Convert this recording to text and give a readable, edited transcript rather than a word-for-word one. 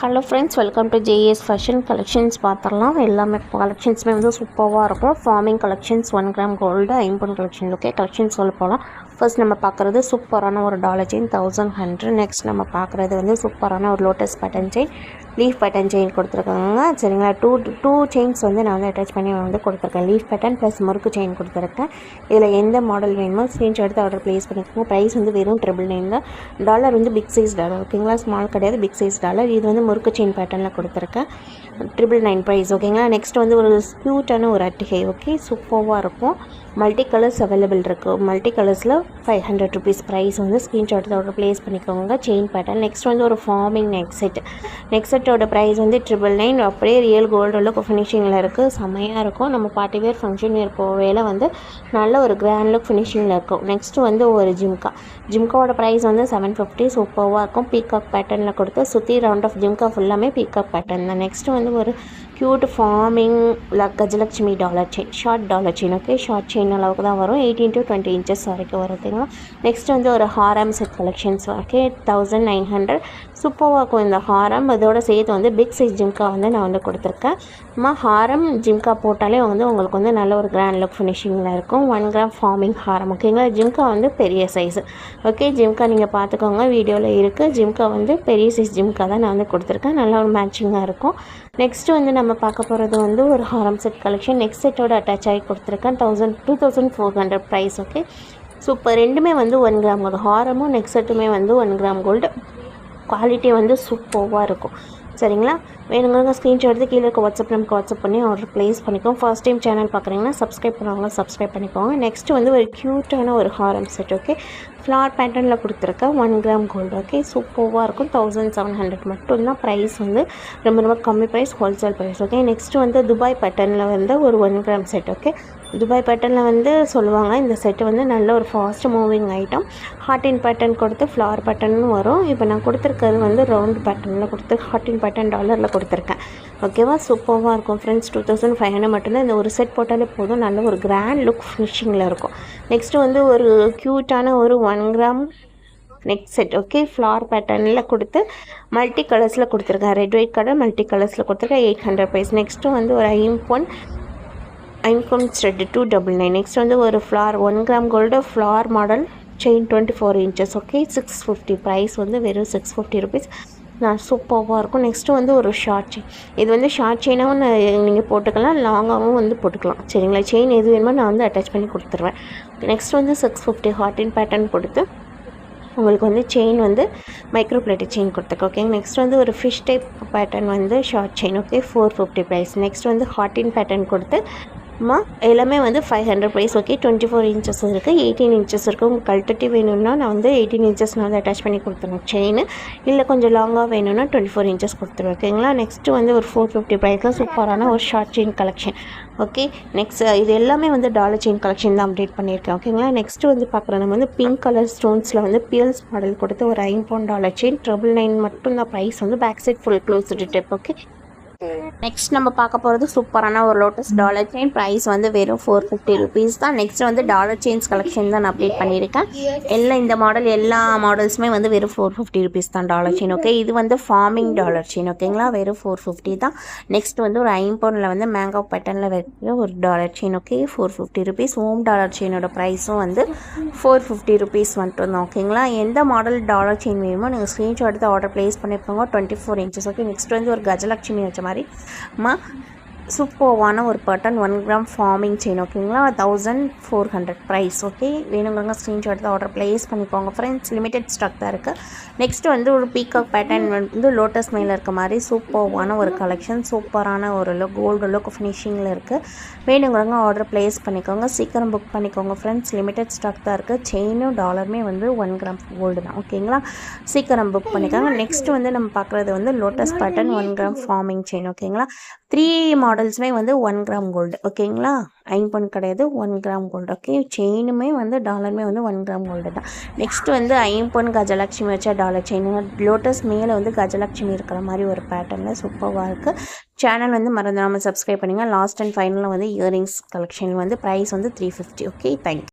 Hello friends, welcome to JS fashion collections. பார்த்துடலாம். எல்லாமே கலெக்ஷன்ஸுமே வந்து சூப்பராக இருக்கும். ஃபார்மிங் கலெக்ஷன்ஸ், 1 கிராம் கோல்டு, ஐம்பொன் கலெக்ஷன். ஓகே, கலெக்ஷன்ஸ் சொல்ல போகலாம். ஃபர்ஸ்ட் நம்ம பார்க்குறது சூப்பரான ஒரு டாலர் செயின் 1100. நெக்ஸ்ட் நம்ம பார்க்குறது வந்து சூப்பரான ஒரு lotus pattern chain, leaf pattern chain கொடுத்துருக்காங்க. சரிங்களா, டூ செயின்ஸ் வந்து நான் வந்து அட்டாச் பண்ணி வந்து கொடுத்துருக்கேன். லீஃப் பேட்டர்ன் ப்ளஸ் முறுக்கு செயின் கொடுத்துருக்கேன். இதில் எந்த மாடல் வேணுமோ ஸ்க்ரீன்ஷாட் எடுத்து ஆர்டர் ப்ளேஸ் பண்ணிக்கோங்க. ப்ரைஸ் வந்து வெறும் 999 தான். டாலர் வந்து பிக் சைஸ் டாலர். ஓகேங்களா, ஸ்மால் கிடையாது, பிக் சைஸ் டாலர். இது வந்து முறுக்கு செயின் பேட்டர்னில் கொடுத்துருக்கேன். 999 ப்ரைஸ். ஓகேங்களா, நெக்ஸ்ட் வந்து ஒரு க்யூட்டான ஒரு அட்டிகை. ஓகே, சூப்பராக இருக்கும். மல்டி கலர்ஸ் அவைலபிள் இருக்குது. மல்டி கலர்ஸில் 500 ருபீஸ் ப்ரைஸ். வந்து ஸ்க்ரீன்ஷாட் எடுத்து ப்ளேஸ் பண்ணிக்கோங்க. Chain pattern. நெக்ஸ்ட் வந்து ஒரு ஃபார்மிங் நெக் செட்டோட ப்ரைஸ் வந்து 999. அப்படியே ரியல் கோல்டு லுக் ஃபினிஷிங்கில் இருக்குது. செம்மையாக இருக்கும். நம்ம பார்ட்டி வேர் ஃபங்க்ஷன் வேர் போவேல வந்து நல்ல ஒரு கிராண்ட் லுக் ஃபினிஷிங்கில் இருக்கும். நெக்ஸ்ட்டு வந்து ஒரு ஜிம்காவோட ப்ரைஸ் வந்து 750. சூப்பராக இருக்கும். பீகாக் பேட்டர்னில் கொடுத்து சுற்றி ரவுண்ட் ஆஃப் ஜிம்கா ஃபுல்லாமே பீகாக் பேட்டர்ன் தான். நெக்ஸ்ட்டு வந்து ஒரு cute forming Gajalakshmi dollar chain, short dollar chain. Okay, short chain அளவுக்கு தான் வரும். 18 to 20 inches வரைக்கும் வரும். ஓகேங்களா, நெக்ஸ்ட் வந்து ஒரு ஹாரம் செட் கலெக்ஷன்ஸ். ஓகே, 1900. சூப்பராக இருக்கும் இந்த ஹாரம். இதோட சேர்த்து வந்து பிக் சைஸ் ஜிம்கா வந்து நான் வந்து கொடுத்துருக்கேன். ஹாரம் ஜிம்கா போட்டாலே வந்து உங்களுக்கு வந்து நல்ல ஒரு கிராண்ட் லுக் ஃபினிஷிங்கில் இருக்கும். 1 கிராம் ஃபார்மிங் ஹாரம். ஓகேங்களா, ஜிம்கா வந்து பெரிய சைஸு. ஓகே, ஜிம்கா நீங்கள் பார்த்துக்கோங்க, வீடியோவில் இருக்குது. ஜிம்கா வந்து பெரிய சைஸ் ஜிம்கா தான் நான் வந்து கொடுத்துருக்கேன். நல்ல ஒரு மேட்சிங்காக இருக்கும். நெக்ஸ்ட்டு வந்து நம்ம பார்க்க போகிறது வந்து ஒரு ஹாரம் செட் கலெக்ஷன். நெக்ஸ்ட் செட்டோட அட்டாச் ஆகி கொடுத்துருக்கேன். 2400 ப்ரைஸ். Okay, super. ரெண்டுமே வந்து 1 கிராம் கோல்டு. ஹாரமும் நெக்ஸ்ட் செட்டுமே வந்து 1 கிராம் கோல்டு. குவாலிட்டி வந்து சூப்பராக இருக்கும். சரிங்களா, வேணுங்கிறவங்க ஸ்க்ரீன்ஷாட் எடுத்து கீழே இருக்க வாட்ஸ்அப் பண்ணி ஆர்டர் ப்ளேஸ் பண்ணிக்கோங்க. ஃபர்ஸ்ட் டைம் சேனல் பார்க்குறீங்கன்னா சப்ஸ்கிரைப் பண்ணுவாங்க, சப்ஸ்கிரைப் பண்ணிக்கோங்க. நெக்ஸ்ட்டு வந்து ஒரு க்யூட்டான ஒரு ஹாரம் செட். ஓகே, ஃப்ளார் பேட்டர்னில் கொடுத்துருக்கேன். 1 கிராம் கோல்டு. ஓகே, சூப்பராக இருக்கும். 1700 மட்டும்தான் ப்ரைஸ். வந்து ரொம்ப கம்மி price, wholesale price. Okay, next வந்து துபாய் பேட்டர்னில் வந்து ஒரு 1 கிராம் செட். ஓகே, துபாய் பேட்டர்னில் வந்து சொல்லுவாங்க இந்த செட்டு வந்து நல்ல ஒரு fast moving item. Heart pattern கொடுத்து ஃப்ளார் பேட்டர்னு வரும். இப்போ நான் கொடுத்துருக்கிறது வந்து ரவுண்ட் பேட்டர்னில் கொடுத்து ஹார்டின் பேட்டர்ன் டாலரில் கொடுத்துருக்கேன். ஓகேவா, சூப்பராக இருக்கும் ஃப்ரெண்ட்ஸ். 2500 மட்டும்தான். இந்த ஒரு செட் போட்டாலே போதும், நல்ல ஒரு கிராண்ட் லுக் ஃபினிஷிங்கில் இருக்கும். நெக்ஸ்ட்டு வந்து ஒரு க்யூட்டான ஒரு 1 gram neck set. Okay, flower பேட்டர்னில் கொடுத்து மல்டி கலர்ஸில் கொடுத்துருக்கேன். ரெட் ஒயிட் கலர் மல்டி கலர்ஸில் கொடுத்துருக்கேன். 800 ப்ரைஸ். நெக்ஸ்ட்டு வந்து ஒரு ஐம்பொன் ஸ்ட்ரெட் 299. நெக்ஸ்ட் வந்து ஒரு flower 1 gram gold flower model chain 24 inches. Okay, 650 price. வந்து வெறும் 650 ருபீஸ். நான் சூப்பராக இருக்கும். நெக்ஸ்ட்டு வந்து ஒரு ஷார்ட் செயின். இது வந்து ஷார்ட் செயினாகவும் நீங்கள் போட்டுக்கலாம், லாங்காகவும் வந்து போட்டுக்கலாம். சரிங்களா, செயின் எது வேணுமோ நான் வந்து அட்டாச் பண்ணி கொடுத்துருவேன். நெக்ஸ்ட் வந்து 650 ஹார்டின் பேட்டர்ன் கொடுத்து உங்களுக்கு வந்து செயின் வந்து மைக்ரோ பிளேட்டட் செயின் கொடுத்துருக்கேன். ஓகே, நெக்ஸ்ட் வந்து ஒரு ஃபிஷ் டைப் பேட்டர்ன் வந்து short chain. Okay, 450 price. Next வந்து ஹார்டின் பேட்டர்ன் கொடுத்து எல்லாமே வந்து 500 ப்ரைஸ். ஓகே, 24 inches இருக்குது, 18 inches இருக்குது. உங்களுக்கு கல்ட்டட்டிவ் வேணும்னா நான் வந்து 18 inches நான் வந்து அட்டாச் பண்ணி கொடுத்துருவேன் செயின். இல்லை கொஞ்சம் லாங்காக வேணும்னா 24 inches கொடுத்துருவேன். ஓகேங்களா, நெக்ஸ்ட்டு வந்து ஒரு 450 ப்ரைஸில் சூப்பரான ஒரு short chain collection. Okay, next இது எல்லாமே வந்து டாலர் செயின் கலெக்ஷன் தான் அப்டேட் பண்ணியிருக்கேன். ஓகேங்களா, நெக்ஸ்ட்டு வந்து பார்க்குறது நம்ம வந்து பிங்க் கலர் ஸ்டோன்ஸில் வந்து பியல்ஸ் மாடல் கொடுத்து ஒரு 5 பவுண்ட் டாலர் செயின் 999 மட்டும்தான் ப்ரைஸ். வந்து பேக் சைட் ஃபுல் க்ளோஸ்டு டெப். ஓகே, நெக்ஸ்ட் நம்ம பார்க்க போகிறது சூப்பரான ஒரு லோட்டஸ் டாலர் செயின். ப்ரைஸ் வந்து வெறும் 450 ருபீஸ் தான். நெக்ஸ்ட் வந்து டாலர் செயின்ஸ் கலெக்ஷன் தான் நான் அப்டேட் பண்ணியிருக்கேன். இந்த மாடல் எல்லா மாடல்ஸுமே வந்து வெறும் 450 ருபீஸ் தான் டாலர் செயின். ஓகே, இது வந்து ஃபார்மிங் டாலர் செயின். ஓகேங்களா, வெறும் 450 தான். நெக்ஸ்ட் வந்து ஒரு ஐம்பொன்னில் வந்து மேங்கோ பேட்டர்னில் வைக்கிற ஒரு dollar chain. Okay, 450 rupees. Home dollar செயினோட ப்ரைஸும் வந்து 450 ருபீஸ் மட்டும் தான். ஓகேங்களா, எந்த மாடல் டாலர் செயின் வேணுமோ நீங்கள் ஸ்க்ரீன்ஷாட் எடுத்து ஆர்டர் ப்ளேஸ் பண்ணியிருப்பாங்க. 24 inches. ஓகே, நெக்ஸ்ட் வந்து ஒரு கஜலட்சுமி வச்ச மாதிரி சூப்பர்வான ஒரு பேட்டர்ன் 1 கிராம் ஃபார்மிங் செயின். ஓகேங்களா, 1400 ப்ரைஸ். ஓகே, வேணுங்கிறவங்க ஸ்க்ரீன்ஷாட் எடுத்து ஆர்டர் ப்ளேஸ் பண்ணிக்கோங்க ஃப்ரெண்ட்ஸ். லிமிடெட் ஸ்டாக் தான் இருக்குது. நெக்ஸ்ட்டு வந்து ஒரு பீகாக் பேட்டர்ன் வந்து லோட்டஸ் மேலே இருக்க மாதிரி சூப்பர்வான ஒரு கலெக்ஷன். சூப்பரான ஒரு கோல்டு லுக் ஃபினிஷிங்கில் இருக்குது. வேணுங்கிறவங்க ஆர்டர் ப்ளேஸ் பண்ணிக்கோங்க, சீக்கிரம் புக் பண்ணிக்கோங்க ஃப்ரெண்ட்ஸ். லிமிடெட் ஸ்டாக் தான் இருக்குது. செயினும் டாலருமே வந்து 1 கிராம் கோல்டு தான். ஓகேங்களா, சீக்கிரம் புக் பண்ணிக்கோங்க. நெக்ஸ்ட்டு வந்து நம்ம பார்க்குறது வந்து lotus pattern 1 gram farming chain. ஓகேங்களா, 3 மாடல்ஸுமே வந்து 1 கிராம் கோல்டு. ஓகேங்களா, ஐம்பொன் கிடையாது, 1 கிராம் கோல்டு. ஓகே, செயினுமே வந்து டாலருமே வந்து 1 கிராம் கோல்டு தான். நெக்ஸ்ட் வந்து ஐம்பொன் கஜலட்சுமி வச்சா டாலர் செயின். லோட்டஸ் மேலே வந்து கஜலட்சுமி இருக்கிற மாதிரி ஒரு பேட்டர்னில் சூப்பராக இருக்குது. சேனல் வந்து மறந்துடாமல் சப்ஸ்கிரைப் பண்ணுங்கள். லாஸ்ட் அண்ட் ஃபைனலில் வந்து இயரிங்ஸ் கலெக்ஷன் வந்து ப்ரைஸ் வந்து 350. Okay, thank you.